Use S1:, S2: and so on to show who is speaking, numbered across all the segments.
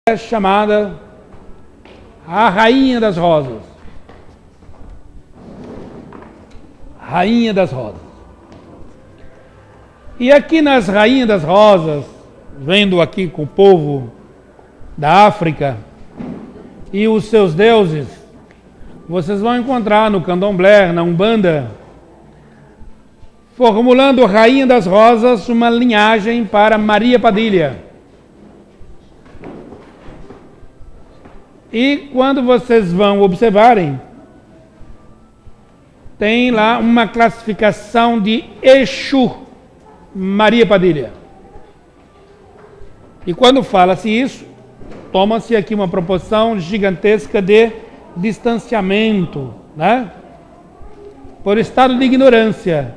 S1: é chamada a Rainha das Rosas. Rainha das Rosas. E aqui nas Rainhas das Rosas, vendo aqui com o povo da África e os seus deuses, vocês vão encontrar no Candomblé, na Umbanda, formulando Rainha das Rosas uma linhagem para Maria Padilha. E quando vocês vão observarem, tem lá uma classificação de Exu Maria Padilha. E quando fala-se isso, toma-se aqui uma proporção gigantesca de distanciamento, né? Por estado de ignorância.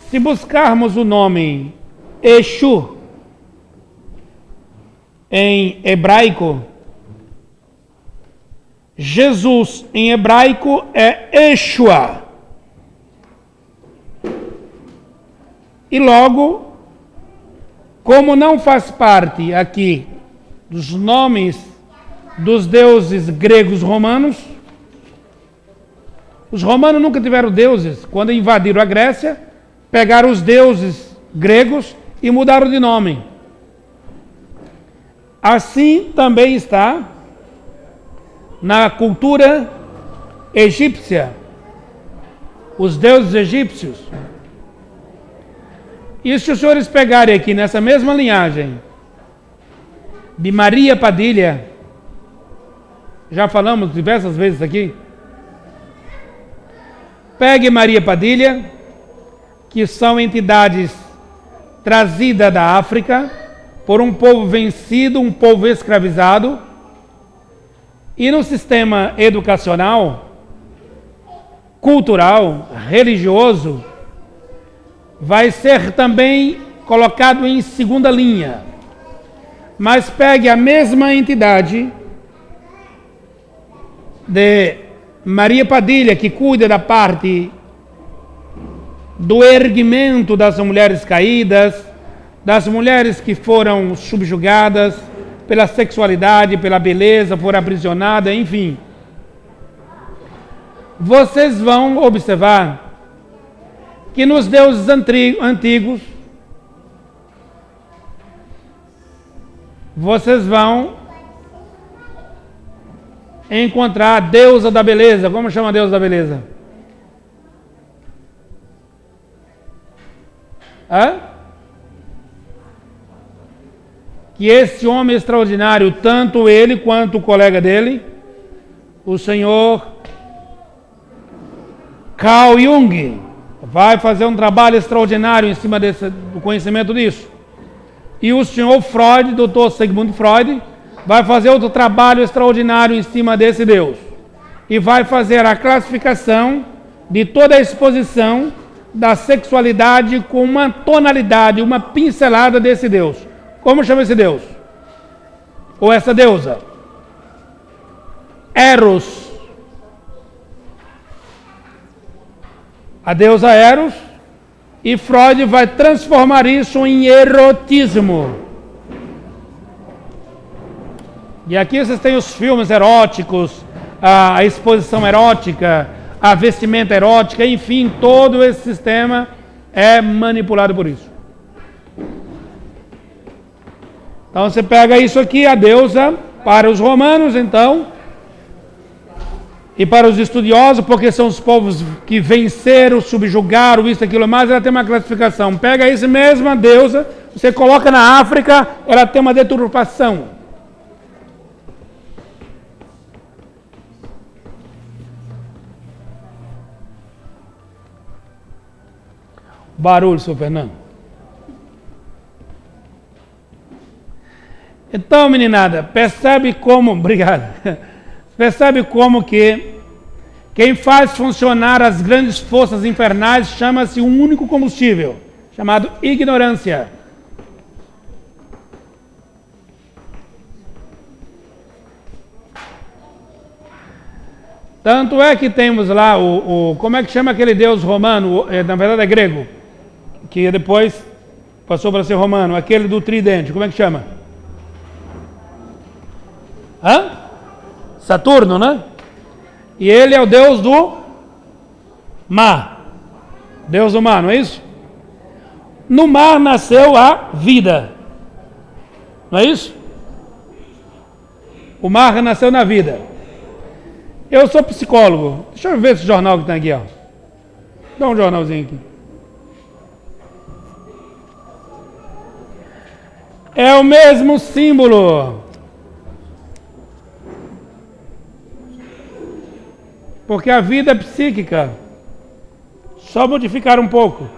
S1: Se buscarmos o nome Exu em hebraico, Jesus em hebraico é Yeshua. E logo, como não faz parte aqui dos nomes dos deuses gregos romanos, os romanos nunca tiveram deuses. Quando invadiram a Grécia, pegaram os deuses gregos e mudaram de nome. Assim também está na cultura egípcia, os deuses egípcios. E se os senhores pegarem aqui nessa mesma linhagem de Maria Padilha, já falamos diversas vezes aqui, pegue Maria Padilha, que são entidades trazidas da África por um povo vencido, um povo escravizado. E no sistema educacional, cultural, religioso, vai ser também colocado em segunda linha. Mas pegue a mesma entidade de Maria Padilha, que cuida da parte do erguimento das mulheres caídas, das mulheres que foram subjugadas pela sexualidade, pela beleza, foram aprisionadas, enfim. Vocês vão observar que nos deuses antigos, vocês vão encontrar a deusa da beleza. Como chama a deusa da beleza? Que esse homem extraordinário, tanto ele quanto o colega dele, o senhor Carl Jung, vai fazer um trabalho extraordinário em cima do conhecimento disso. E o senhor Freud, Dr. Sigmund Freud, vai fazer outro trabalho extraordinário em cima desse Deus. E vai fazer a classificação de toda a exposição da sexualidade com uma tonalidade, uma pincelada desse Deus. Como chama esse Deus? Ou essa deusa? Eros. A deusa Eros. E Freud vai transformar isso em erotismo. E aqui vocês têm os filmes eróticos, a exposição erótica, a vestimenta erótica, enfim, todo esse sistema é manipulado por isso. Então você pega isso aqui, a deusa, para os romanos, então, e para os estudiosos, porque são os povos que venceram, subjugaram, isso, aquilo mais, ela tem uma classificação. Pega essa mesma deusa, você coloca na África, ela tem uma deturpação. Barulho, senhor Fernando. Então, meninada, percebe como, obrigado, percebe como que quem faz funcionar as grandes forças infernais chama-se um único combustível, chamado ignorância. Tanto é que temos lá como é que chama aquele deus romano, na verdade é grego, que depois passou para ser romano, aquele do tridente, como é que chama? Saturno, né? E ele é o deus do mar. Deus do mar, não é isso? No mar nasceu a vida. Não é isso? O mar renasceu na vida. Eu sou psicólogo. Deixa eu ver esse jornal que tem aqui, ó. Dá um jornalzinho aqui. É o mesmo símbolo. Porque a vida é psíquica. Só modificar um pouco.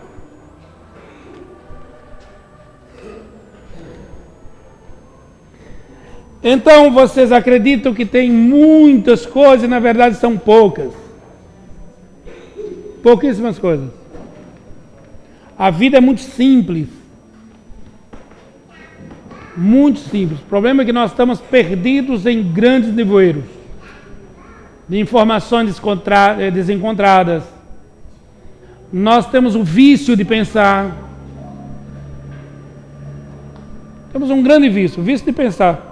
S1: Então vocês acreditam que tem muitas coisas e na verdade são poucas. Pouquíssimas coisas. A vida é muito simples. Muito simples. O problema é que nós estamos perdidos em grandes nevoeiros de informações desencontradas. Nós temos o vício de pensar. Temos um grande vício, o vício de pensar.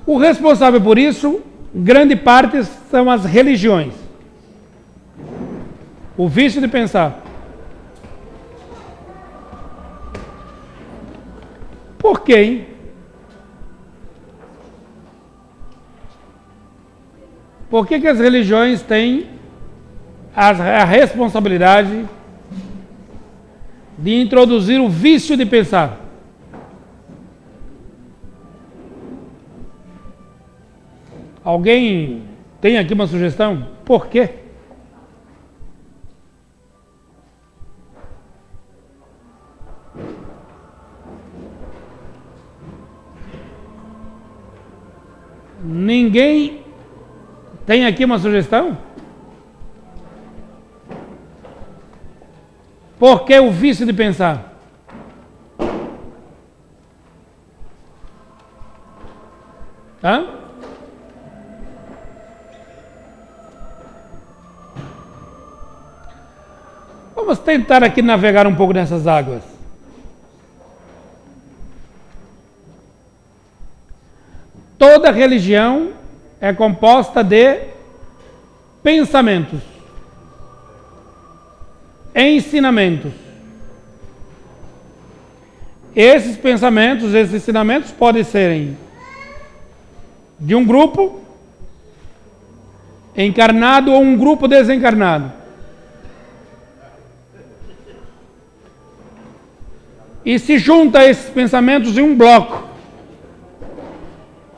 S1: O responsável por isso, grande parte, são as religiões. O vício de pensar. Por quê, hein? Por que as religiões têm a responsabilidade de introduzir o vício de pensar? Alguém tem aqui uma sugestão? Por quê? Ninguém tem aqui uma sugestão? Por que o vício de pensar? Vamos tentar aqui navegar um pouco nessas águas. Toda religião é composta de pensamentos, ensinamentos. Esses pensamentos, esses ensinamentos podem serem de um grupo encarnado ou um grupo desencarnado. E se junta esses pensamentos em um bloco.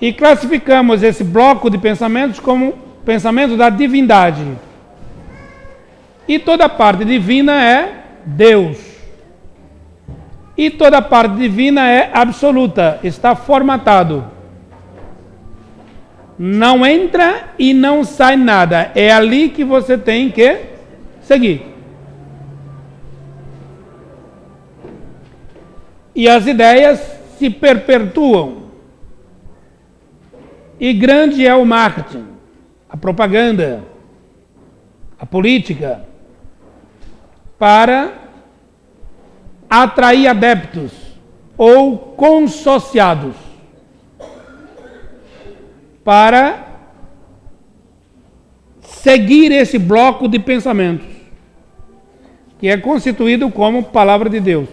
S1: E classificamos esse bloco de pensamentos como pensamento da divindade. E toda parte divina é Deus. E toda parte divina é absoluta, está formatado. Não entra e não sai nada. É ali que você tem que seguir. E as ideias se perpetuam. E grande é o marketing, a propaganda, a política, para atrair adeptos ou consociados, para seguir esse bloco de pensamentos, que é constituído como palavra de Deus.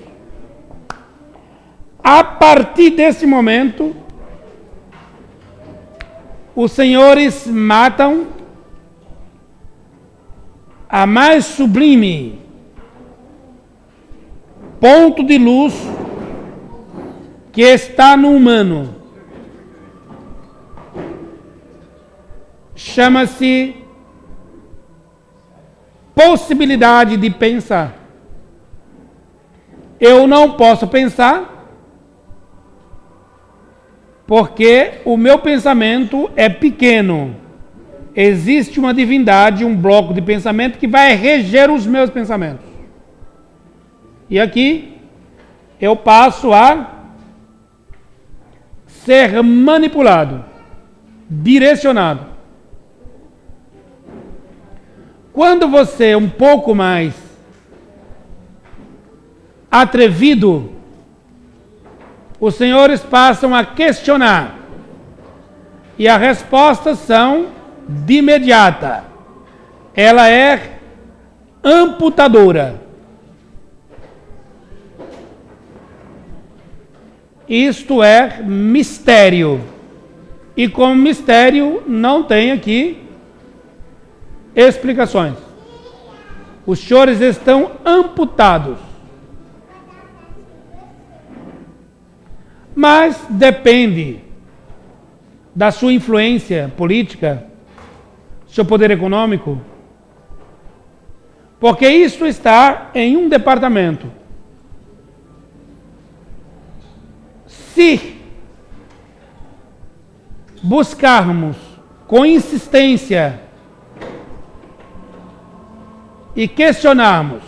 S1: A partir desse momento, os senhores matam a mais sublime ponto de luz que está no humano. Chama-se possibilidade de pensar. Eu não posso pensar porque o meu pensamento é pequeno. Existe uma divindade, um bloco de pensamento que vai reger os meus pensamentos. E aqui eu passo a ser manipulado, direcionado. Quando você é um pouco mais atrevido, os senhores passam a questionar E as respostas são de imediata. Ela é amputadora. Isto é mistério. E como mistério, não tem aqui explicações. Os senhores estão amputados. Mas depende da sua influência política, seu poder econômico, porque isso está em um departamento. Se buscarmos com insistência e questionarmos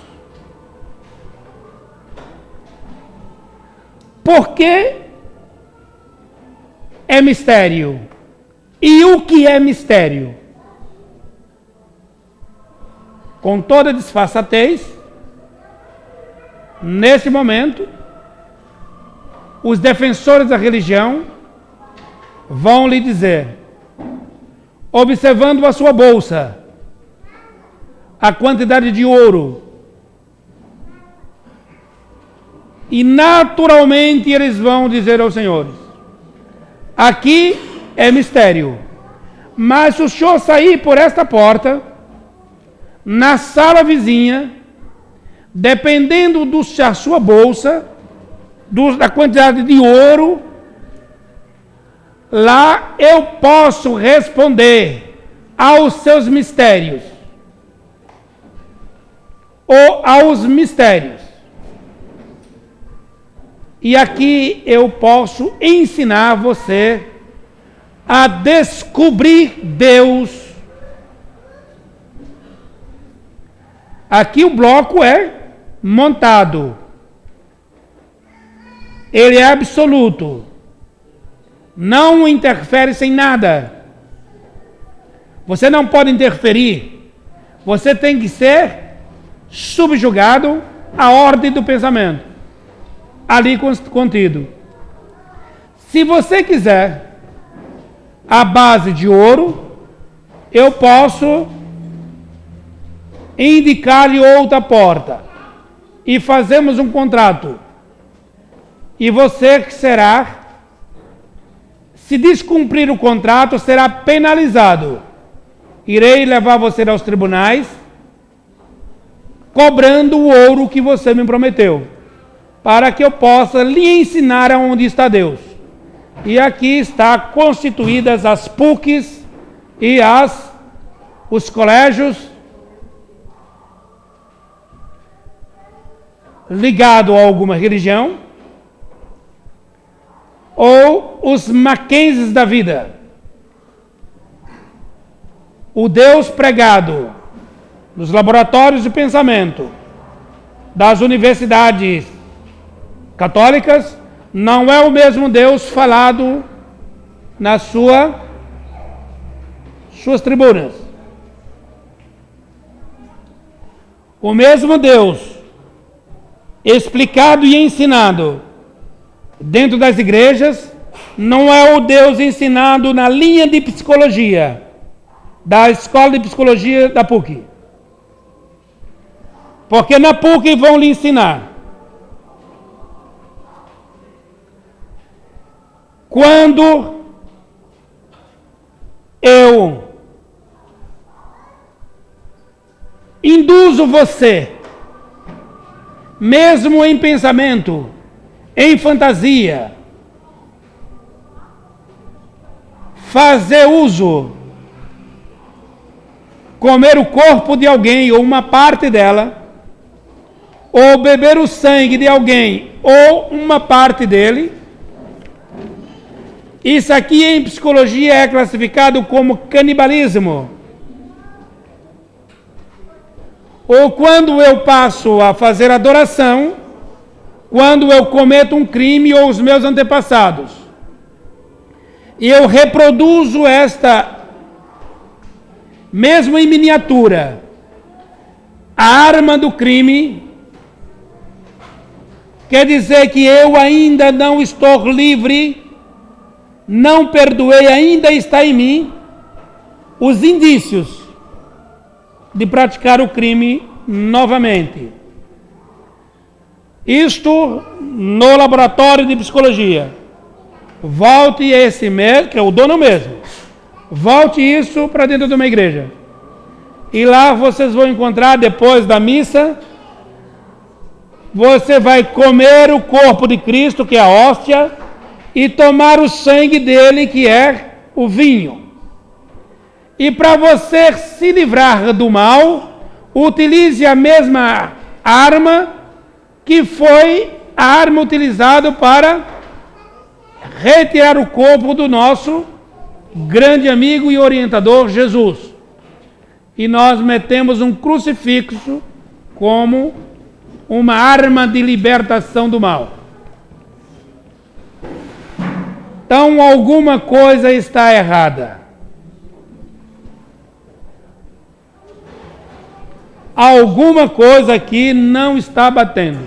S1: por que é mistério e o que é mistério, com toda disfarçatez, nesse momento, os defensores da religião vão lhe dizer, observando a sua bolsa, a quantidade de ouro, e naturalmente eles vão dizer aos senhores, aqui é mistério, mas se o senhor sair por esta porta, na sala vizinha, dependendo da sua bolsa, da quantidade de ouro, lá eu posso responder aos seus mistérios, ou aos mistérios. E aqui eu posso ensinar você a descobrir Deus. Aqui o bloco é montado. Ele é absoluto. Não interfere sem nada. Você não pode interferir. Você tem que ser subjugado à ordem do pensamento ali contido. Se você quiser a base de ouro, eu posso indicar-lhe outra porta e fazemos um contrato. E você que será, se descumprir o contrato, será penalizado. Irei levar você aos tribunais, cobrando o ouro que você me prometeu, para que eu possa lhe ensinar aonde está Deus. E aqui está constituídas as PUCs e os colégios ligados a alguma religião, ou os Mackenzies da vida. O Deus pregado nos laboratórios de pensamento das universidades católicas não é o mesmo Deus falado nas suas tribunas. O mesmo Deus explicado e ensinado dentro das igrejas não é o Deus ensinado na linha de psicologia da Escola de Psicologia da PUC. Porque na PUC vão lhe ensinar quando eu induzo você, mesmo em pensamento, em fantasia, fazer uso, comer o corpo de alguém ou uma parte dela, ou beber o sangue de alguém ou uma parte dele, isso aqui em psicologia é classificado como canibalismo. Ou quando eu passo a fazer adoração, quando eu cometo um crime ou os meus antepassados, e eu reproduzo esta, mesmo em miniatura, a arma do crime, quer dizer que eu ainda não estou livre não perdoei, ainda está em mim os indícios de praticar o crime novamente. Isto no laboratório de psicologia. Volte esse mesmo, que é o dono mesmo. Volte isso para dentro de uma igreja. E lá vocês vão encontrar, depois da missa, você vai comer o corpo de Cristo, que é a hóstia, e tomar o sangue dele, que é o vinho. E para você se livrar do mal, utilize a mesma arma que foi a arma utilizada para retirar o corpo do nosso grande amigo e orientador Jesus. E nós metemos um crucifixo como uma arma de libertação do mal. Então alguma coisa está errada. Alguma coisa aqui não está batendo.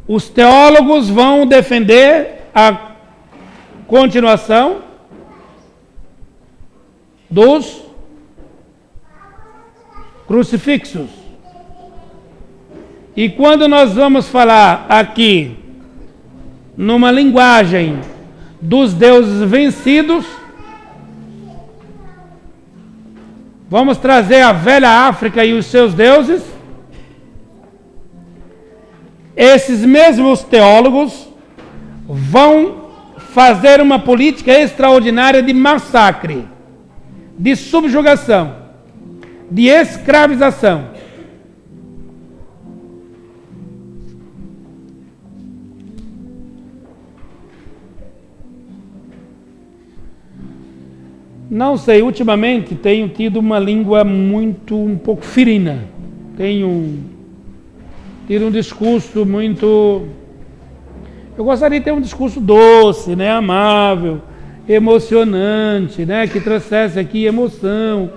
S1: Os teólogos vão defender a continuação dos crucifixos. E quando nós vamos falar aqui numa linguagem dos deuses vencidos, vamos trazer a velha África e os seus deuses. Esses mesmos teólogos vão fazer uma política extraordinária de massacre, de subjugação, de escravização. Não sei, ultimamente tenho tido uma língua um pouco ferina. Tenho tido um discurso muito... Eu gostaria de ter um discurso doce, né, amável, emocionante, né, que trouxesse aqui emoção.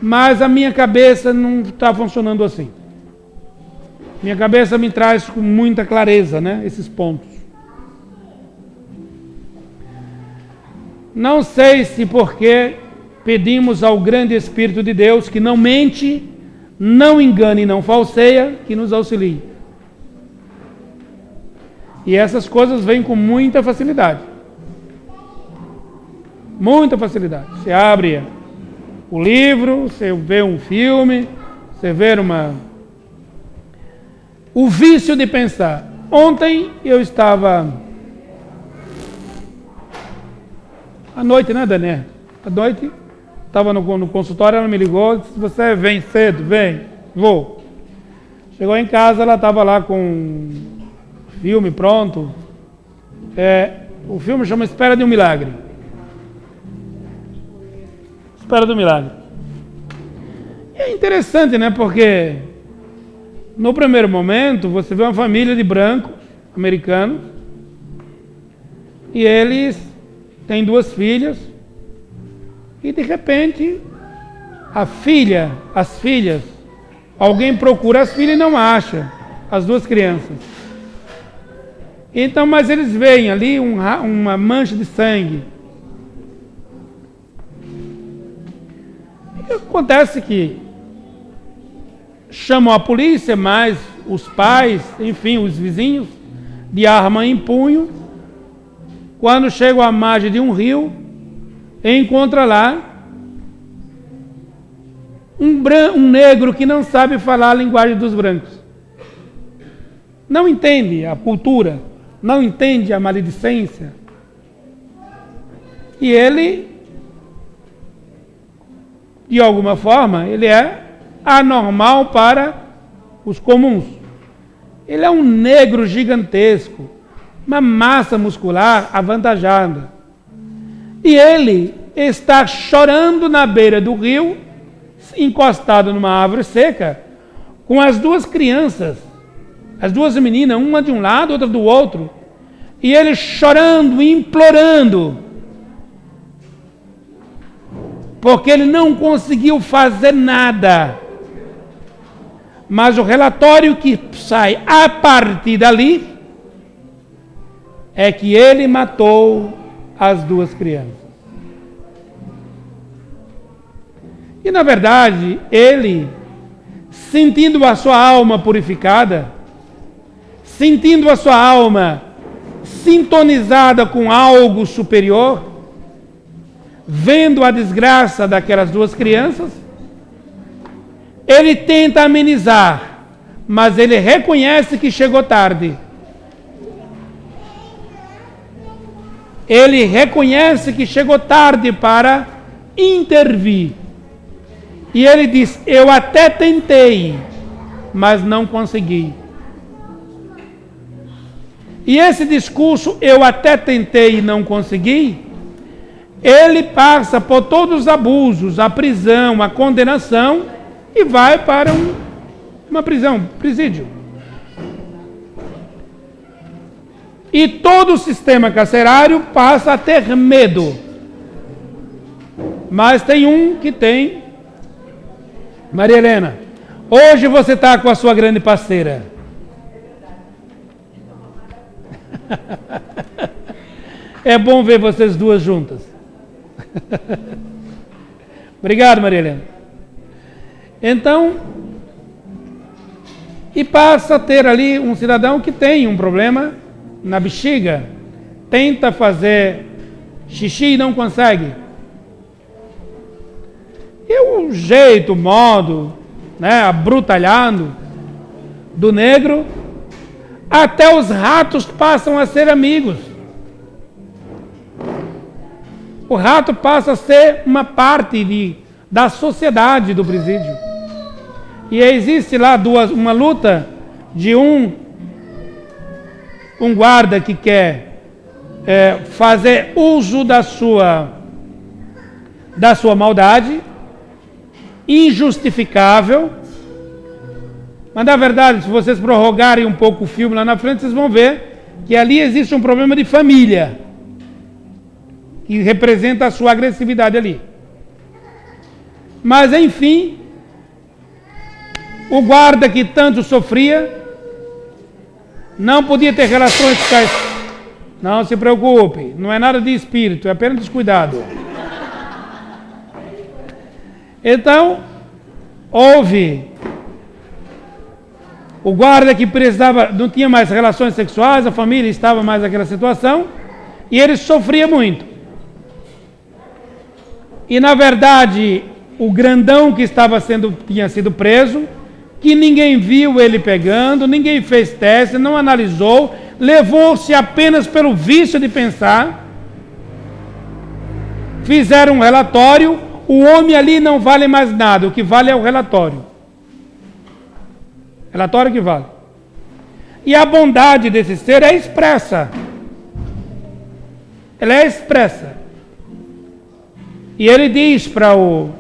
S1: Mas a minha cabeça não está funcionando assim. Minha cabeça me traz com muita clareza, né, esses pontos. Não sei se porque pedimos ao grande Espírito de Deus, que não mente, não engane e não falseia, que nos auxilie. E essas coisas vêm com muita facilidade. Muita facilidade. Você abre o livro, você vê um filme, você vê o vício de pensar. Ontem eu estava... À noite, né, Daniel? À noite, estava no consultório, ela me ligou, disse, você vem cedo? Vem, vou. Chegou em casa, ela estava lá com o filme pronto. O filme chama Espera de um Milagre. Espera do Milagre. E é interessante, né, porque no primeiro momento, você vê uma família de brancos, americanos, e eles têm 2 filhas, e de repente, as filhas, alguém procura as filhas e não acha as 2 crianças. Então, mas eles veem ali uma mancha de sangue. E acontece que chamam a polícia, mas os pais, enfim, os vizinhos, de arma em punho, quando chegam à margem de um rio, encontra lá um negro que não sabe falar a linguagem dos brancos. Não entende a cultura, não entende a maledicência. E ele, de alguma forma, ele é anormal para os comuns. Ele é um negro gigantesco, uma massa muscular avantajada. E ele está chorando na beira do rio, encostado numa árvore seca, com as 2 crianças, as 2 meninas, uma de um lado, outra do outro, e ele chorando, implorando, porque ele não conseguiu fazer nada. Mas o relatório que sai a partir dali é que ele matou as duas crianças. E na verdade, ele, sentindo a sua alma purificada, sentindo a sua alma sintonizada com algo superior, vendo a desgraça daquelas duas crianças, ele tenta amenizar, mas ele reconhece que chegou tarde. Ele reconhece que chegou tarde para intervir. E ele diz: eu até tentei, mas não consegui. E esse discurso, eu até tentei e não consegui, ele passa por todos os abusos, a prisão, a condenação, e vai para uma prisão, presídio. E todo o sistema carcerário passa a ter medo. Mas tem um que tem. Maria Helena, hoje você está com a sua grande parceira. É bom ver vocês duas juntas. Obrigado, Maria Helena. Então, e passa a ter ali um cidadão que tem um problema na bexiga, tenta fazer xixi e não consegue. E o jeito, o modo, né, abrutalhado do negro, até os ratos passam a ser amigos. O rato passa a ser uma parte da sociedade do presídio. E existe lá uma luta de um guarda que quer fazer uso da sua maldade, injustificável. Mas na verdade, se vocês prorrogarem um pouco o filme lá na frente, vocês vão ver que ali existe um problema de família, que representa a sua agressividade ali. Mas enfim, o guarda que tanto sofria não podia ter relações sexuais. Não se preocupe, não é nada de espírito, é apenas descuidado. Então, houve o guarda que precisava, não tinha mais relações sexuais, a família estava mais naquela situação, e ele sofria muito. E na verdade, o grandão que tinha sido preso, que ninguém viu ele pegando, ninguém fez teste, não analisou, levou-se apenas pelo vício de pensar, fizeram um relatório, o homem ali não vale mais nada, o que vale é o relatório. Relatório que vale. E a bondade desse ser é expressa. Ela é expressa. E ele diz para o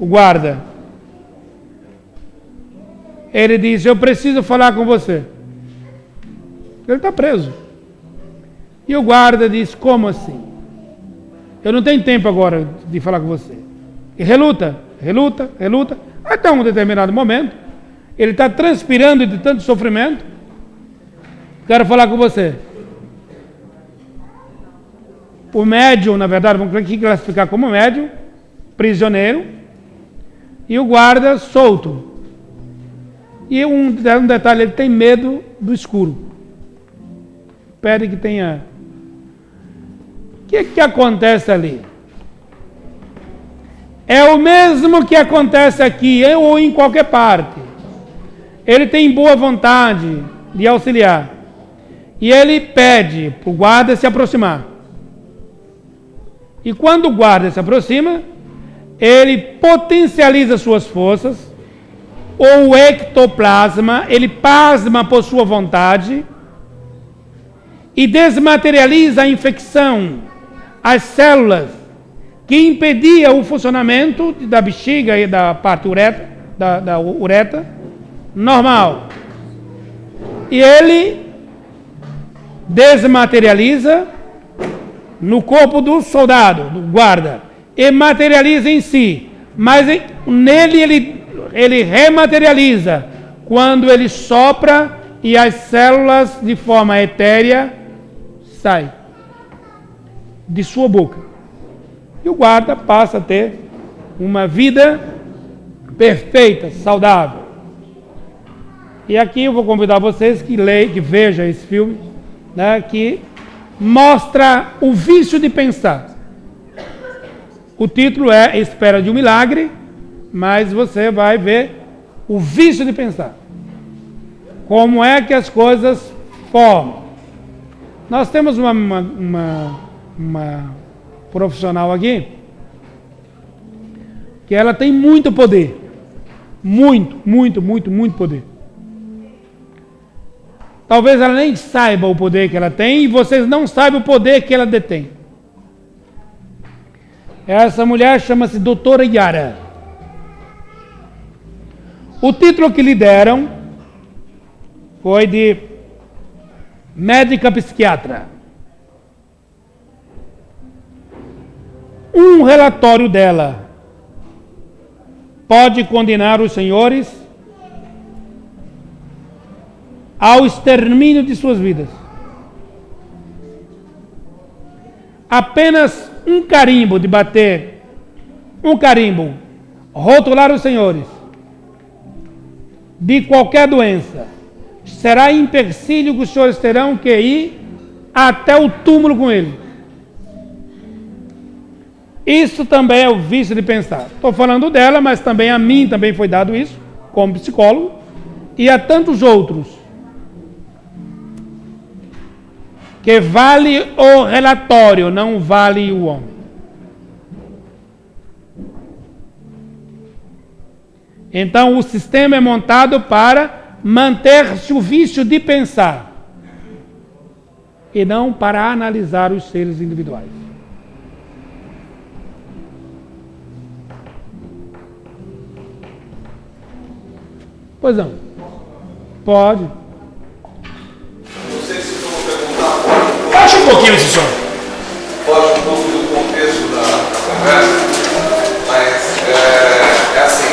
S1: guarda, ele diz: eu preciso falar com você. Ele está preso. E o guarda diz: como assim? Eu não tenho tempo agora de falar com você. E reluta, até um determinado momento, ele está transpirando de tanto sofrimento. Quero falar com você. O médium, na verdade, vamos classificar como médium, prisioneiro, e o guarda solto. E um detalhe, ele tem medo do escuro. Pede que tenha... O que acontece ali? É o mesmo que acontece aqui ou em qualquer parte. Ele tem boa vontade de auxiliar. E ele pede para o guarda se aproximar. E quando o guarda se aproxima, ele potencializa suas forças, ou o ectoplasma, ele pasma por sua vontade e desmaterializa a infecção, as células que impedia o funcionamento da bexiga e da parte da uretra normal. E ele desmaterializa no corpo do soldado, do guarda, e materializa em si, mas nele ele rematerializa quando ele sopra e as células de forma etérea sai de sua boca. E o guarda passa a ter uma vida perfeita, saudável. E aqui eu vou convidar vocês que vejam esse filme, né, que mostra o vício de pensar. O título é Espera de um Milagre, mas você vai ver o vício de pensar. Como é que as coisas formam. Nós temos uma profissional aqui que ela tem muito poder. Muito poder. Talvez ela nem saiba o poder que ela tem e vocês não saibam o poder que ela detém. Essa mulher chama-se Doutora Yara. O título que lhe deram foi de médica psiquiatra. Um relatório dela pode condenar os senhores ao extermínio de suas vidas. Apenas um carimbo de bater, rotular os senhores de qualquer doença, será empecilho que os senhores terão que ir até o túmulo com ele. Isso também é o vício de pensar. Estou falando dela, mas também a mim também foi dado isso, como psicólogo, e a tantos outros. Que vale o relatório, não vale o homem. Então o sistema é montado para manter-se o vício de pensar e não para analisar os seres individuais. Pois não. Pode.
S2: Não sei se eu vou perguntar.
S1: Baixa um pouquinho esse som.
S2: Pode um pouco do contexto da conversa, mas é assim,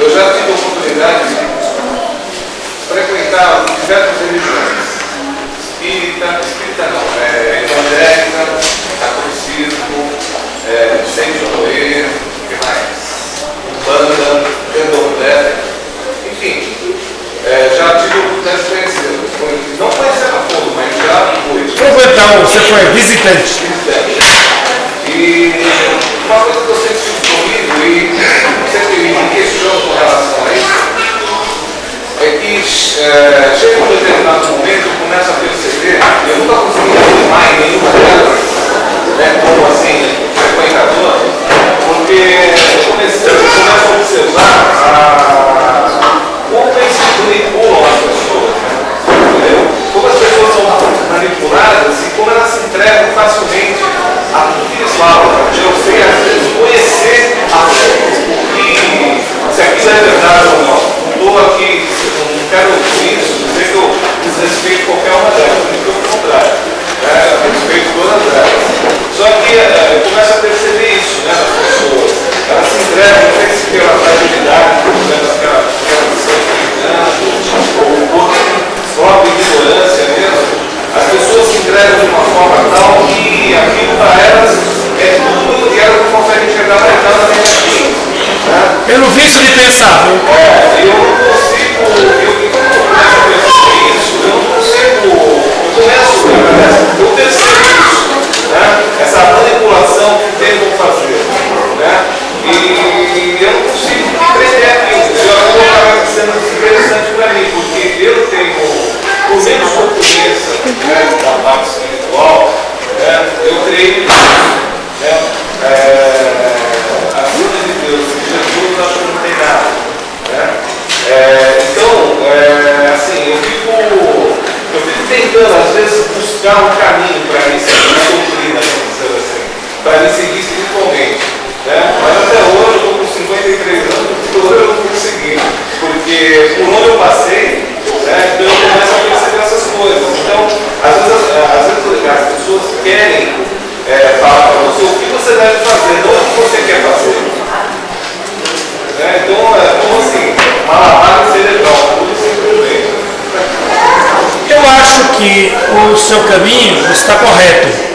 S2: eu já tive a oportunidade de frequentar diversas religiões. Espírita não, evangélica, catolicismo, centro oeiro, o que mais? Umbanda, candomblé, enfim, já tive a oportunidade de conhecer. Não conhecer a fundo, mas já fui.
S1: Então, você foi visitante.
S2: E uma coisa que eu sempre tive comigo e sempre me questiono com relação a isso é que chega um determinado momento eu começo a perceber, eu nunca consegui afirmar em nenhuma delas, como assim, frequentador, porque eu começo a observar como eles manipulam as pessoas, entendeu? Como as pessoas são manipuladas e como elas se entregam facilmente a tudo que eles falam. Eu sei, às vezes, conhecer a fundo se aquilo é verdade ou não. Não estou aqui, não quero com isso dizer que eu desrespeito qualquer uma delas, muito pelo contrário. Eu respeito todas elas. Só que eu começo a perceber isso, né, nas pessoas. Elas se entregam, não sei se pela fragilidade, problemas que elas estão enfrentando, ou por própria ignorância mesmo. As pessoas se entregam de uma forma tal que aquilo para elas é tudo e elas não conseguem enxergar mais nada nem aqui. Né?
S1: Pelo vício de pensar.
S2: Eu não consigo, eu começo a perceber isso, eu não consigo, eu percebo isso, né? Essa manipulação que tentam fazer, né? E eu não consigo entender aquilo. Eu acabo sendo interessante para mim, porque eu tenho, por menos que eu conheça, né, da parte espiritual, né, eu creio nisso, né? Acima de Deus, em Jesus, eu acho que não tem nada, né? Então, assim, eu fico tentando, às vezes, buscar um caminho para me seguir a doutrina, assim, para me seguir espiritualmente, né? Mas até hoje, eu estou com 53 anos, eu não consegui, porque por onde eu passei, né, então eu começo a perceber essas coisas. Então, às vezes as pessoas querem falar para você o que você deve fazer, não o que você quer fazer. Né? Então, como assim? Malabar cerebral, tudo simplesmente.
S1: Eu acho que o seu caminho está correto.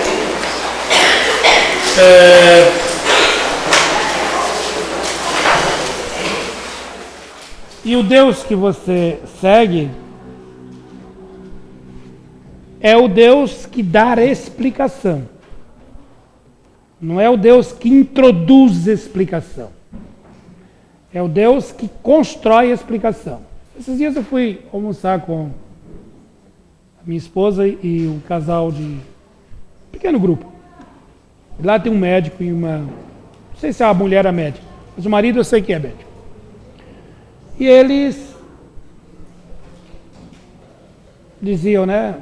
S1: E o Deus que você segue é o Deus que dá a explicação. Não é o Deus que introduz explicação. É o Deus que constrói a explicação. Esses dias eu fui almoçar com a minha esposa e um casal de pequeno grupo. Lá tem um médico e uma... Não sei se a mulher é médica, mas o marido eu sei que é médico. E eles diziam, né?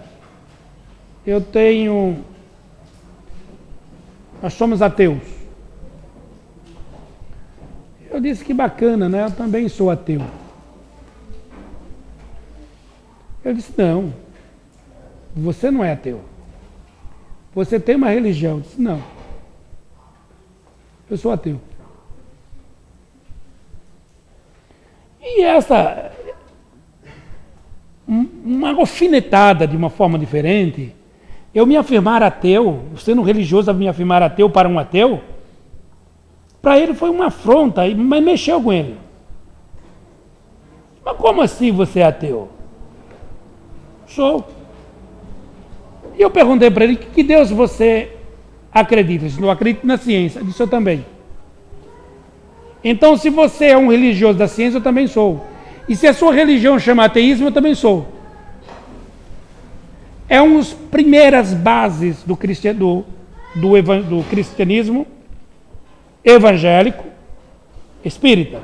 S1: Nós somos ateus. Eu disse que bacana, né? Eu também sou ateu. Eu disse, não, você não é ateu. Você tem uma religião. Eu disse, não, eu sou ateu. E essa, uma alfinetada de uma forma diferente, eu me afirmar ateu, sendo religioso, me afirmar ateu para um ateu, para ele foi uma afronta, mas mexeu com ele. Mas como assim você é ateu? Sou. E eu perguntei para ele, que Deus você acredita? Ele disse, não acredito na ciência. Eu disse, eu também. Então, se você é um religioso da ciência, eu também sou. E se a sua religião chama ateísmo, eu também sou. É uma das primeiras bases do cristianismo evangélico espírita.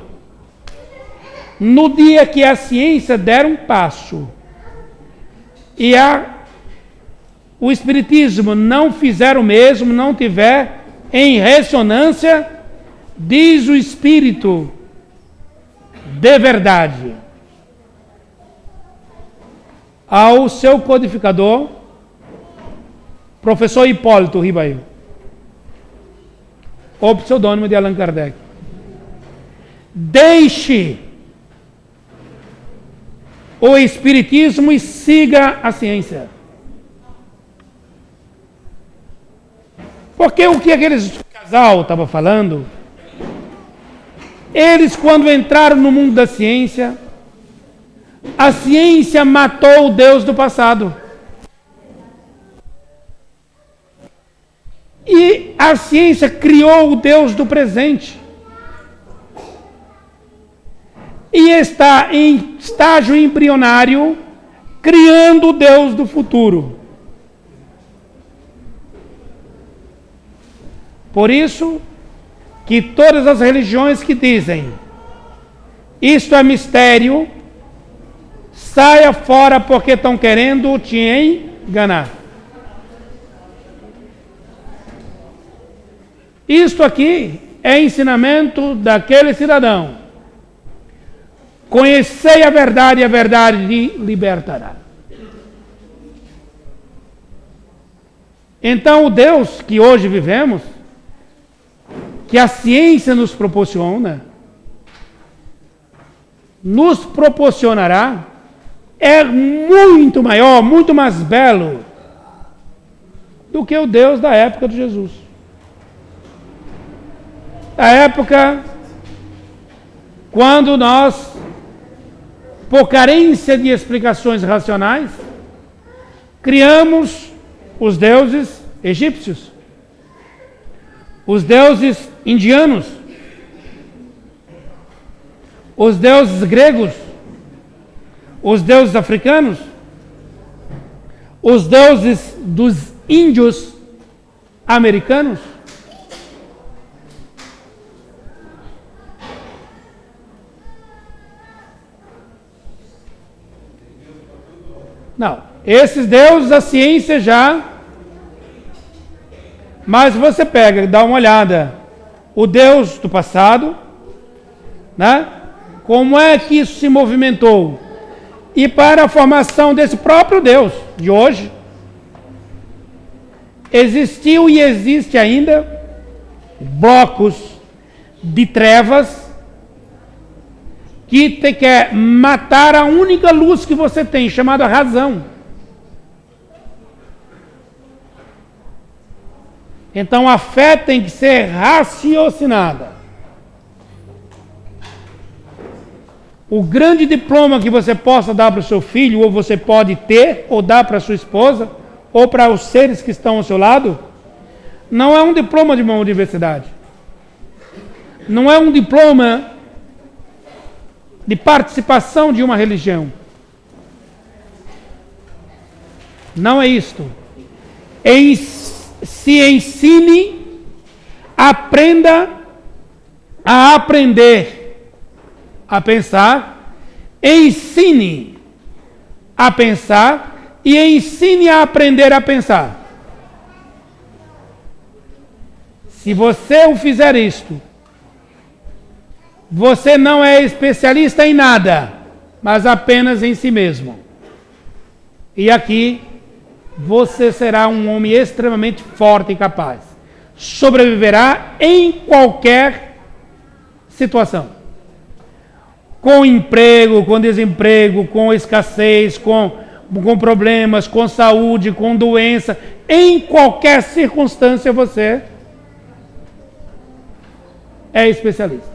S1: No dia que a ciência der um passo e o espiritismo não fizer o mesmo, não tiver em ressonância, diz o Espírito de verdade ao seu codificador, professor Hipólito Ribeiro, o pseudônimo de Allan Kardec. Deixe o espiritismo e siga a ciência. Porque o que aqueles casal estava falando, eles quando entraram no mundo da ciência, a ciência matou o Deus do passado. E a ciência criou o Deus do presente. E está em estágio embrionário, criando o Deus do futuro. Por isso que todas as religiões que dizem isto é mistério, saia fora porque estão querendo te enganar. Isto aqui é ensinamento daquele cidadão. Conhecei a verdade e a verdade lhe libertará. Então o Deus que hoje vivemos, que a ciência nos proporcionará, é muito maior, muito mais belo do que o Deus da época de Jesus. Da época quando nós, por carência de explicações racionais, criamos os deuses egípcios, os deuses indianos, os deuses gregos, os deuses africanos, os deuses dos índios americanos. Não, esses deuses a ciência já... Mas você pega, dá uma olhada, o Deus do passado, né? Como é que isso se movimentou? E para a formação desse próprio Deus de hoje, existiu e existe ainda blocos de trevas que quer matar a única luz que você tem, chamada razão. Então a fé tem que ser raciocinada. O grande diploma que você possa dar para o seu filho, ou você pode ter, ou dar para a sua esposa, ou para os seres que estão ao seu lado, não é um diploma de uma universidade. Não é um diploma de participação de uma religião. Não é isto. Se ensine, aprenda a aprender a pensar, ensine a pensar e ensine a aprender a pensar. Se você o fizer isto, você não é especialista em nada, mas apenas em si mesmo. E aqui você será um homem extremamente forte e capaz. Sobreviverá em qualquer situação. Com emprego, com desemprego, com escassez, com problemas, com saúde, com doença. Em qualquer circunstância você é especialista.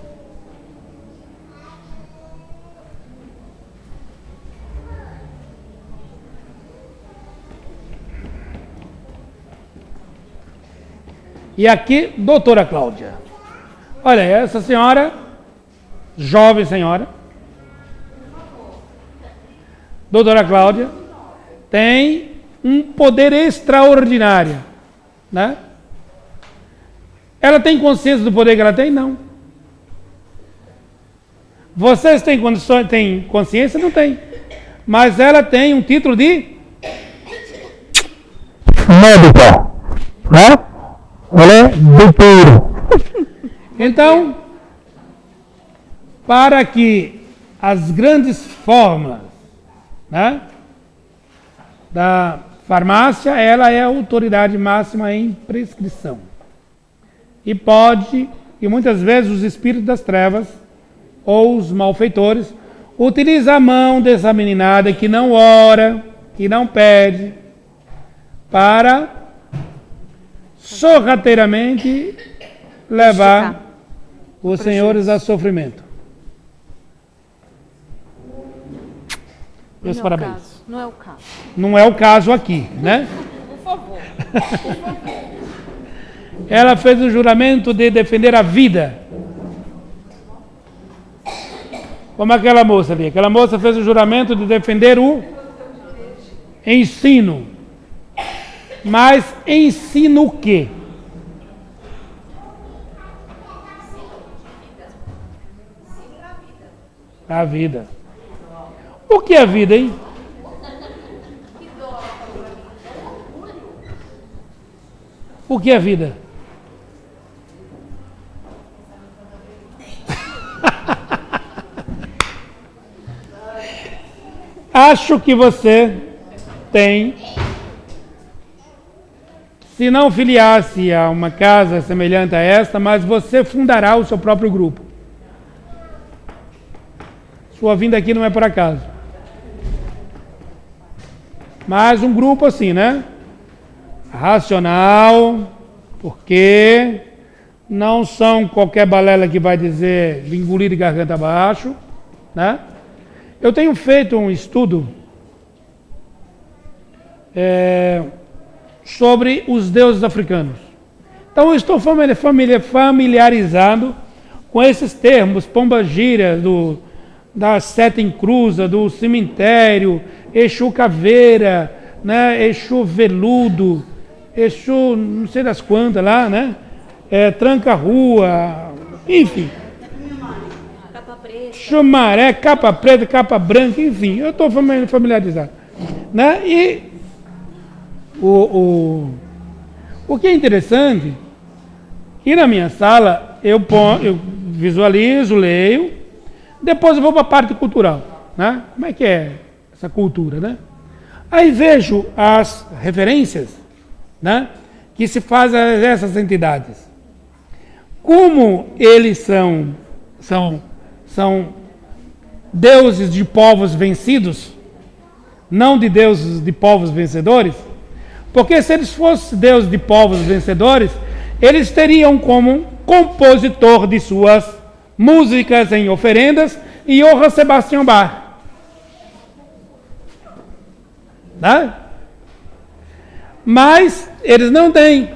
S1: E aqui, doutora Cláudia. Olha, essa senhora, jovem senhora, doutora Cláudia, tem um poder extraordinário, né? Ela tem consciência do poder que ela tem? Não. Vocês têm condições, têm consciência? Não tem. Mas ela tem um título de médica, né? Ela é doutora. Então, para que as grandes fórmulas, né, da farmácia, ela é a autoridade máxima em prescrição. E muitas vezes os espíritos das trevas, ou os malfeitores, utilizam a mão dessa meninada que não ora, que não pede, para sorrateiramente levar os senhores a sofrimento. Meus parabéns.
S3: Não é o caso.
S1: Não é o caso aqui, né?
S3: Por favor.
S1: Ela fez o juramento de defender a vida. Como aquela moça ali. Aquela moça fez o juramento de defender o ensino. Mas ensino o quê? A vida. O que é a vida, hein? O que é a vida? Acho que você tem, se não filiar-se a uma casa semelhante a esta, mas você fundará o seu próprio grupo. Sua vinda aqui não é por acaso. Mas um grupo assim, né? Racional, porque não são qualquer balela que vai dizer engolir de garganta abaixo, né? Eu tenho feito um estudo sobre os deuses africanos. Então eu estou familiarizado com esses termos, pombagira, da seta encruza, do cemitério, Exu caveira, né? Exu veludo, Exu não sei das quantas lá, né? Tranca-rua, enfim.
S3: Capa preta.
S1: Chumaré, capa preta, capa branca, enfim, eu estou familiarizado. Né? E o que é interessante, que na minha sala eu visualizo, leio, depois eu vou para a parte cultural. Né? Como é que é essa cultura? Né? Aí vejo as referências, né, que se fazem a essas entidades. Como eles são deuses de povos vencidos, não de deuses de povos vencedores, porque se eles fossem deuses de povos vencedores, eles teriam como compositor de suas músicas em oferendas Johann Sebastian Bach. Tá? Mas eles não têm.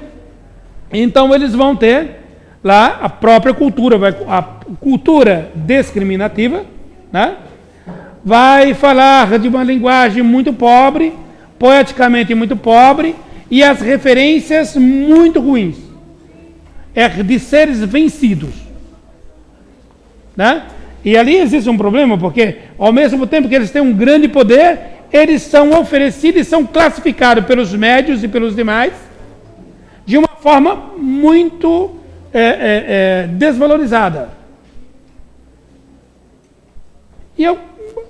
S1: Então eles vão ter lá a própria cultura, a cultura discriminativa, né? Vai falar de uma linguagem muito pobre, poeticamente muito pobre, e as referências muito ruins. É de seres vencidos. Né? E ali existe um problema, porque ao mesmo tempo que eles têm um grande poder, eles são oferecidos e são classificados pelos médios e pelos demais de uma forma muito desvalorizada. E eu,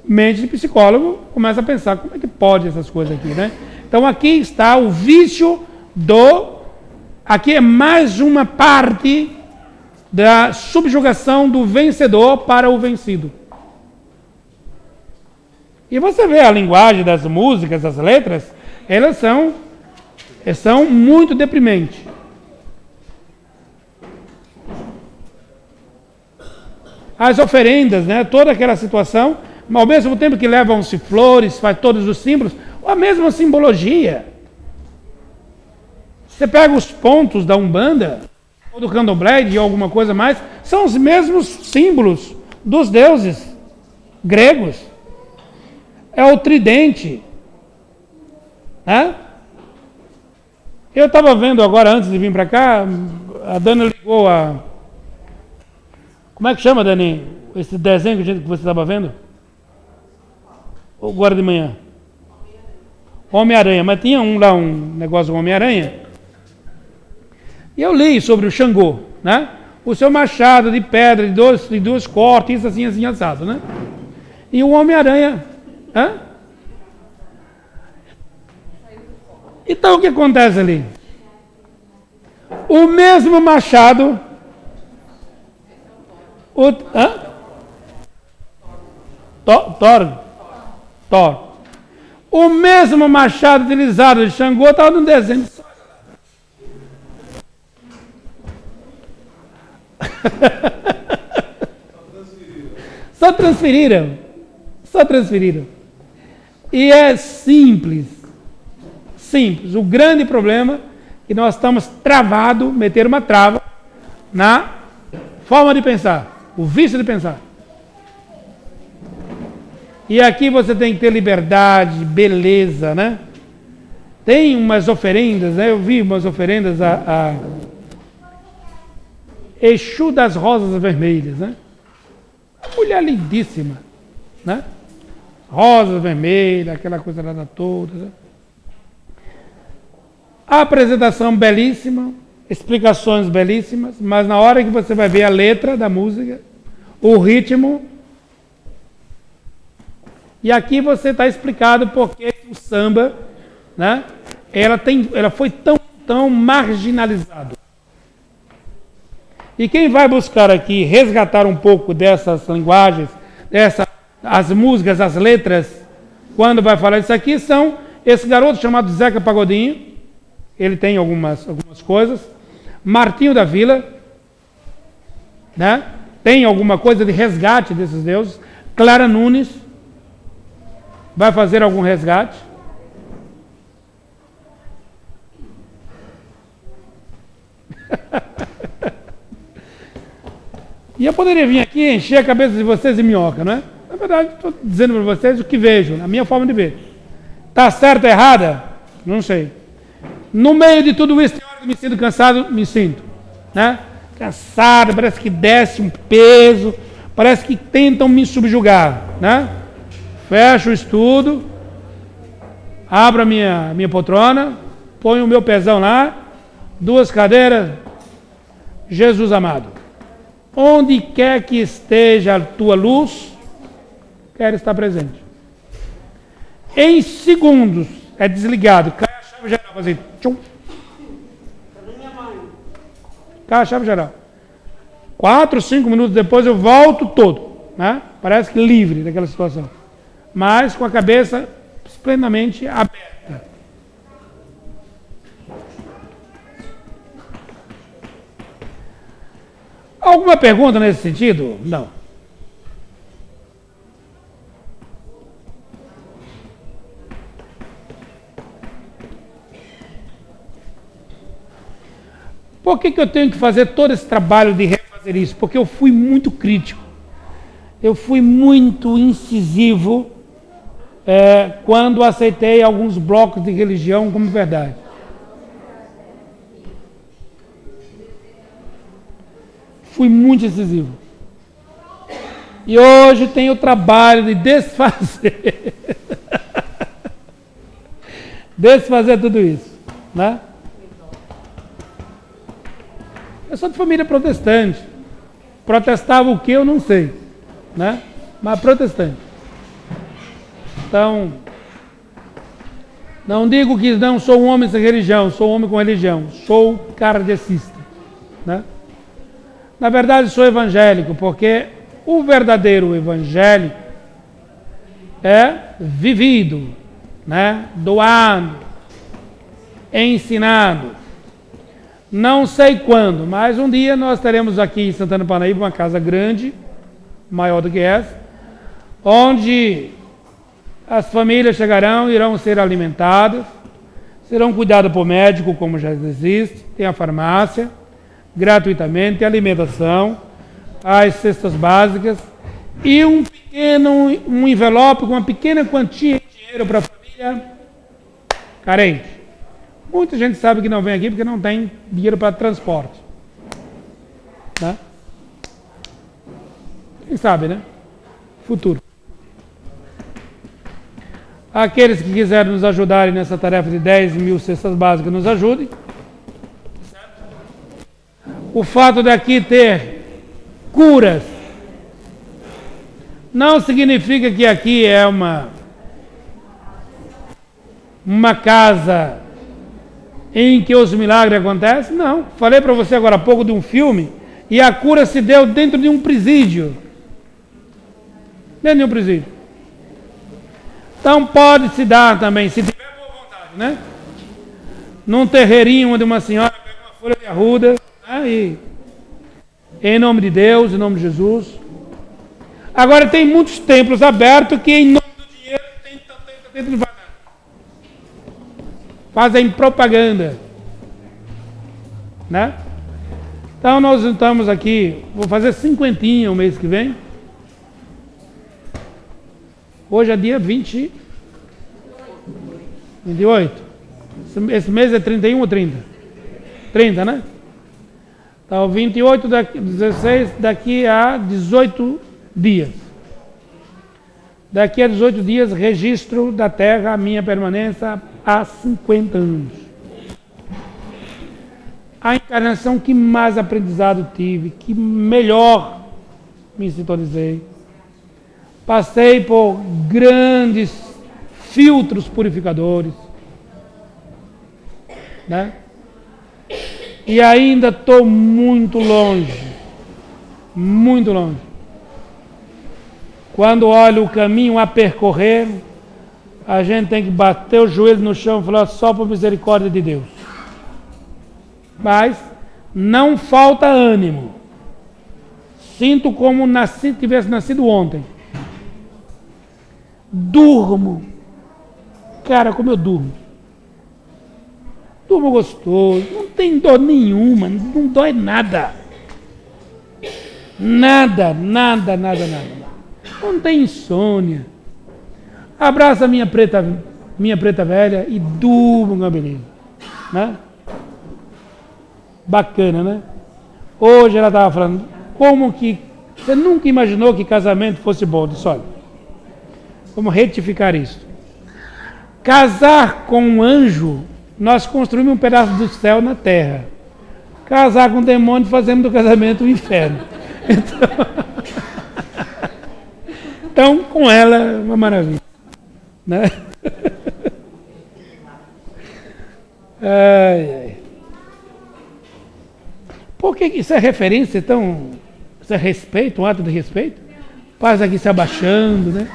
S1: mente de psicólogo, começo a pensar, como é que pode essas coisas aqui, né? Então aqui está o vício aqui é mais uma parte da subjugação do vencedor para o vencido. E você vê a linguagem das músicas, das letras, elas são muito deprimentes. As oferendas, né, toda aquela situação, ao mesmo tempo que levam-se flores, faz todos os símbolos, a mesma simbologia. Você pega os pontos da Umbanda, ou do Candomblé, de alguma coisa mais, são os mesmos símbolos dos deuses gregos. É o tridente. Né? Eu estava vendo agora, antes de vir para cá, a Dana ligou a... Como é que chama, Dani? Esse desenho que você estava vendo? Agora de manhã. Homem-Aranha. Mas tinha lá um negócio do Homem-Aranha. E eu li sobre o Xangô, né? O seu machado de pedra, de dois cortes, assim, assado, né? E o Homem-Aranha... Hã? Então o que acontece ali? O mesmo machado... Thor. O mesmo machado utilizado de Xangô estava no desenho. Só transferiram. E é simples. O grande problema é que nós estamos travados, meter uma trava na forma de pensar, o vício de pensar. E aqui você tem que ter liberdade, beleza, né? Tem umas oferendas, né? Eu vi umas oferendas a Exu das Rosas Vermelhas, né? Uma mulher lindíssima, né? Rosas vermelhas, aquela coisa lá toda. Né? A apresentação belíssima, explicações belíssimas, mas na hora que você vai ver a letra da música, o ritmo, e aqui você está explicado porque o samba, né? Ela foi tão marginalizado. E quem vai buscar aqui resgatar um pouco dessas linguagens, as músicas, as letras, quando vai falar isso aqui, são esse garoto chamado Zeca Pagodinho, ele tem algumas coisas, Martinho da Vila, né? Tem alguma coisa de resgate desses deuses, Clara Nunes vai fazer algum resgate. E eu poderia vir aqui encher a cabeça de vocês de minhoca, não é? Na verdade, estou dizendo para vocês o que vejo, a minha forma de ver. Está certa ou errada? Não sei. No meio de tudo isso, tem hora que me sinto cansado, me sinto. Né? Cansado, parece que desce um peso, parece que tentam me subjugar. Né? Fecho o estudo, abro a minha poltrona, ponho o meu pezão lá, 2 cadeiras, Jesus amado. Onde quer que esteja a tua luz, quero estar presente. Em segundos é desligado, cai a chave geral, assim, tchum. Cai a chave geral. 4, 5 minutos depois eu volto todo, né? Parece que livre daquela situação, mas com a cabeça plenamente aberta. Alguma pergunta nesse sentido? Não. Por que eu tenho que fazer todo esse trabalho de refazer isso? Porque eu fui muito crítico. Eu fui muito incisivo quando aceitei alguns blocos de religião como verdade. Fui muito incisivo. E hoje tenho o trabalho de desfazer. Desfazer tudo isso, né? Eu sou de família protestante. Protestava o que eu não sei, né? Mas protestante. Então, não digo que não sou um homem sem religião, sou um homem com religião. Sou kardecista, né? Na verdade, sou evangélico, porque o verdadeiro evangelho é vivido, né? Doado, ensinado. Não sei quando, mas um dia nós teremos aqui em Santana do Parnaíba uma casa grande, maior do que essa, onde as famílias chegarão, irão ser alimentadas, serão cuidadas por médico, como já existe, tem a farmácia, gratuitamente, tem alimentação, as cestas básicas e um envelope com uma pequena quantia de dinheiro para a família carente. Muita gente sabe que não vem aqui porque não tem dinheiro para transporte, né? Quem sabe, né? Futuro. Aqueles que quiserem nos ajudarem nessa tarefa de 10 mil cestas básicas, nos ajudem. O fato de aqui ter curas não significa que aqui é uma casa em que os milagres acontecem? Não. Falei para você agora há pouco de um filme e a cura se deu dentro de um presídio. Dentro de um presídio. Então pode se dar também, se tiver boa vontade, né? Num terreirinho onde uma senhora pega uma folha de arruda, né? E em nome de Deus, em nome de Jesus. Agora tem muitos templos abertos que em nome do dinheiro tenta não vai nada. Fazem propaganda, né? Então nós estamos aqui, vou fazer 50 o mês que vem. Hoje é dia 28. Esse mês é 31 ou 30? 30, né? Então 28, 16, daqui a 18 dias. Daqui a 18 dias, registro da terra, a minha permanência há 50 anos. A encarnação que mais aprendizado tive, que melhor me sintonizei. Passei por grandes filtros purificadores, né? E ainda estou muito longe, muito longe. Quando olho o caminho a percorrer, a gente tem que bater o joelho no chão e falar só por misericórdia de Deus. Mas não falta ânimo. Sinto como tivesse nascido ontem. Durmo. Cara, como eu durmo. Durmo gostoso. Não tem dor nenhuma. Não dói nada. Nada. Não tem insônia. Abraça a minha preta velha e durmo com a beleza. Né? Bacana, né? Hoje ela estava falando, como que você nunca imaginou que casamento fosse bom? Eu disse, olha, vamos retificar isso. Casar com um anjo, nós construímos um pedaço do céu na terra. Casar com um demônio, fazemos do casamento um inferno. Então com ela, uma maravilha. Né? Ai. Por que isso é referência, então, isso é respeito, um ato de respeito? Paz aqui se abaixando, né?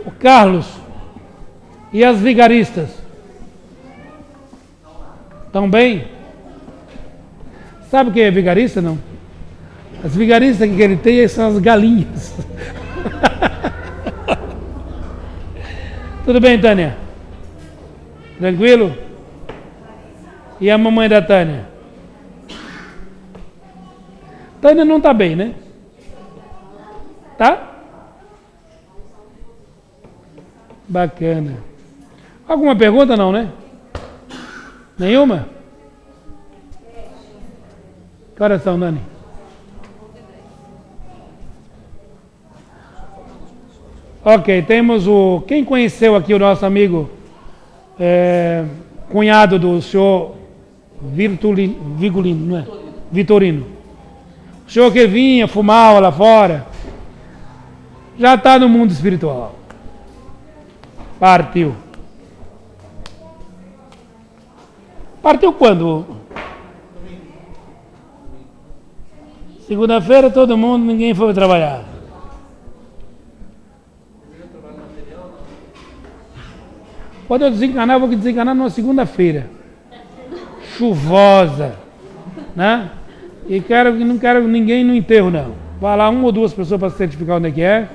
S1: O Carlos e as vigaristas estão bem? Sabe o que é vigarista, não? As vigaristas que ele tem são as galinhas. Tudo bem, Tânia? Tranquilo? E a mamãe da Tânia? Tânia não está bem, né? Tá? Bacana. Alguma pergunta não, né? Nenhuma? Que horas são, Dani? Ok, temos o... Quem conheceu aqui o nosso amigo cunhado do senhor Vigolino, não é? Vitorino. O senhor que vinha, fumava lá fora, já está no mundo espiritual. Partiu. Partiu quando? Segunda-feira todo mundo, ninguém foi trabalhar. Quando eu desencanar, eu vou desencanar numa segunda-feira. Chuvosa. Né? E não quero ninguém no enterro, não. Vai lá 1 ou 2 pessoas para certificar onde é que é.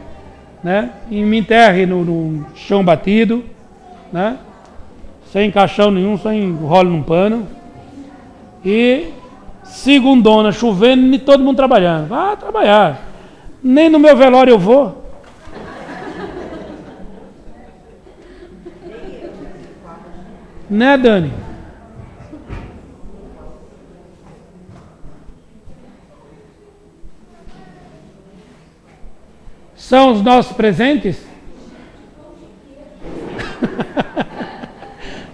S1: Né? E me enterre no chão batido. Né? Sem caixão nenhum, só enrolo num pano. E segundona, chovendo e todo mundo trabalhando. Vá trabalhar. Nem no meu velório eu vou. Né, Dani? São os nossos presentes?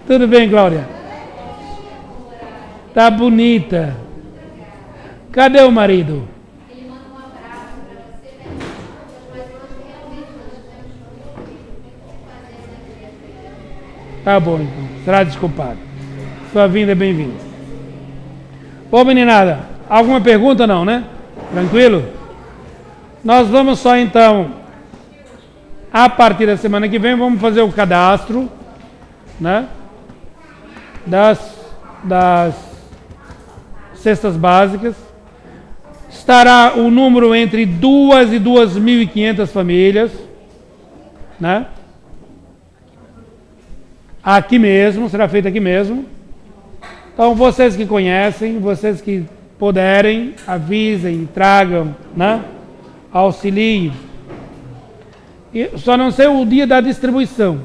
S1: Tudo bem, Cláudia? Tá bonita. Cadê o marido?
S4: Ele manda um abraço para você, mas hoje realmente nós tivemos que fazer essa.
S1: Tá bom, então. Será desculpado. Sua vinda é bem-vinda. Bom, meninada, alguma pergunta não, né? Tranquilo? Nós vamos só então, a partir da semana que vem, vamos fazer o cadastro, né? Das cestas básicas. Estará o número entre 2 e 2.500 famílias, né? Aqui mesmo, será feito aqui mesmo. Então, vocês que conhecem, vocês que puderem, avisem, tragam, né? Auxiliem. E só não sei o dia da distribuição,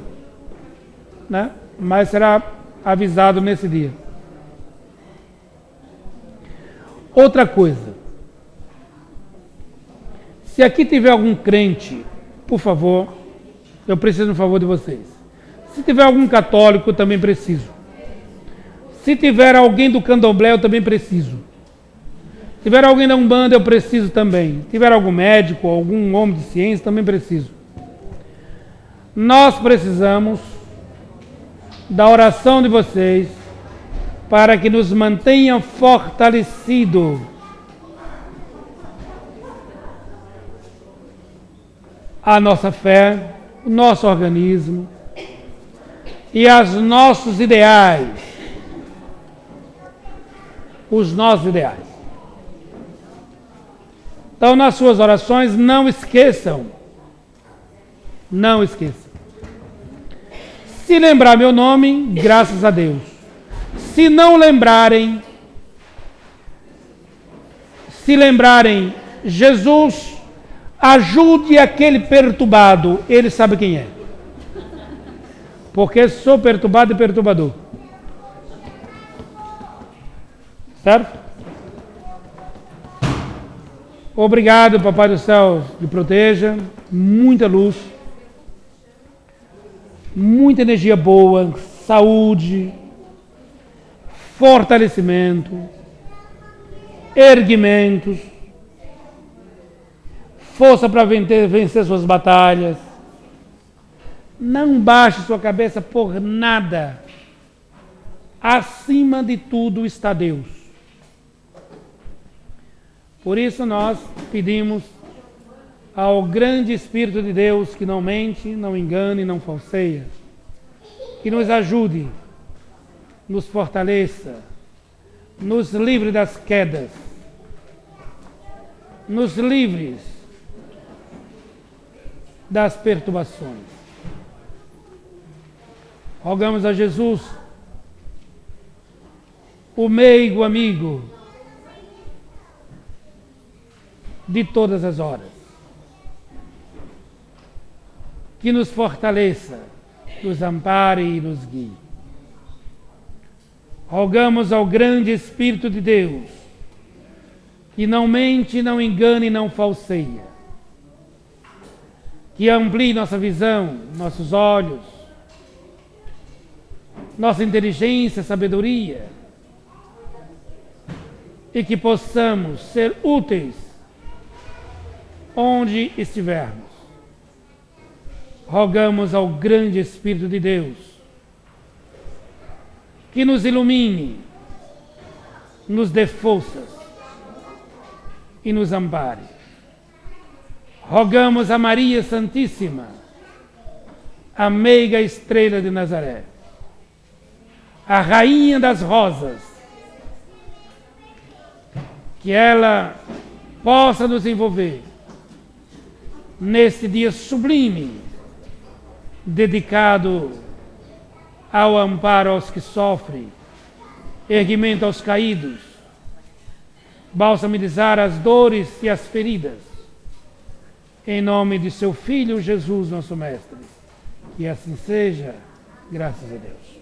S1: né? Mas será avisado nesse dia. Outra coisa. Se aqui tiver algum crente, por favor, eu preciso do favor de vocês. Se tiver algum católico, eu também preciso. Se tiver alguém do candomblé, eu também preciso. Se tiver alguém da Umbanda, eu preciso também. Se tiver algum médico, algum homem de ciência, também preciso. Nós precisamos da oração de vocês para que nos mantenham fortalecidos. A nossa fé, o nosso organismo e os nossos ideais. Os nossos ideais. Então, nas suas orações, não esqueçam. Não esqueçam. Se lembrar meu nome, graças a Deus. Se não lembrarem, Jesus, ajude aquele perturbado. Ele sabe quem é. Porque sou perturbado e perturbador. Certo? Obrigado, Papai do Céu, te proteja. Muita luz. Muita energia boa. Saúde. Fortalecimento. Erguimentos. Força para vencer suas batalhas. Não baixe sua cabeça por nada. Acima de tudo está Deus. Por isso nós pedimos ao grande Espírito de Deus que não mente, não engane, não falseia, que nos ajude, nos fortaleça, nos livre das quedas, nos livres das perturbações. Rogamos a Jesus, o meigo amigo de todas as horas, que nos fortaleça, nos ampare e nos guie. Rogamos ao grande Espírito de Deus, que não mente, não engane e não falseia, que amplie nossa visão, nossos olhos, nossa inteligência, sabedoria, e que possamos ser úteis onde estivermos. Rogamos ao grande Espírito de Deus que nos ilumine, nos dê forças e nos ampare. Rogamos a Maria Santíssima, a meiga estrela de Nazaré, a Rainha das Rosas, que ela possa nos envolver neste dia sublime, dedicado ao amparo aos que sofrem, erguimento aos caídos, balsamizar as dores e as feridas, em nome de seu Filho Jesus, nosso Mestre. Que assim seja, graças a Deus.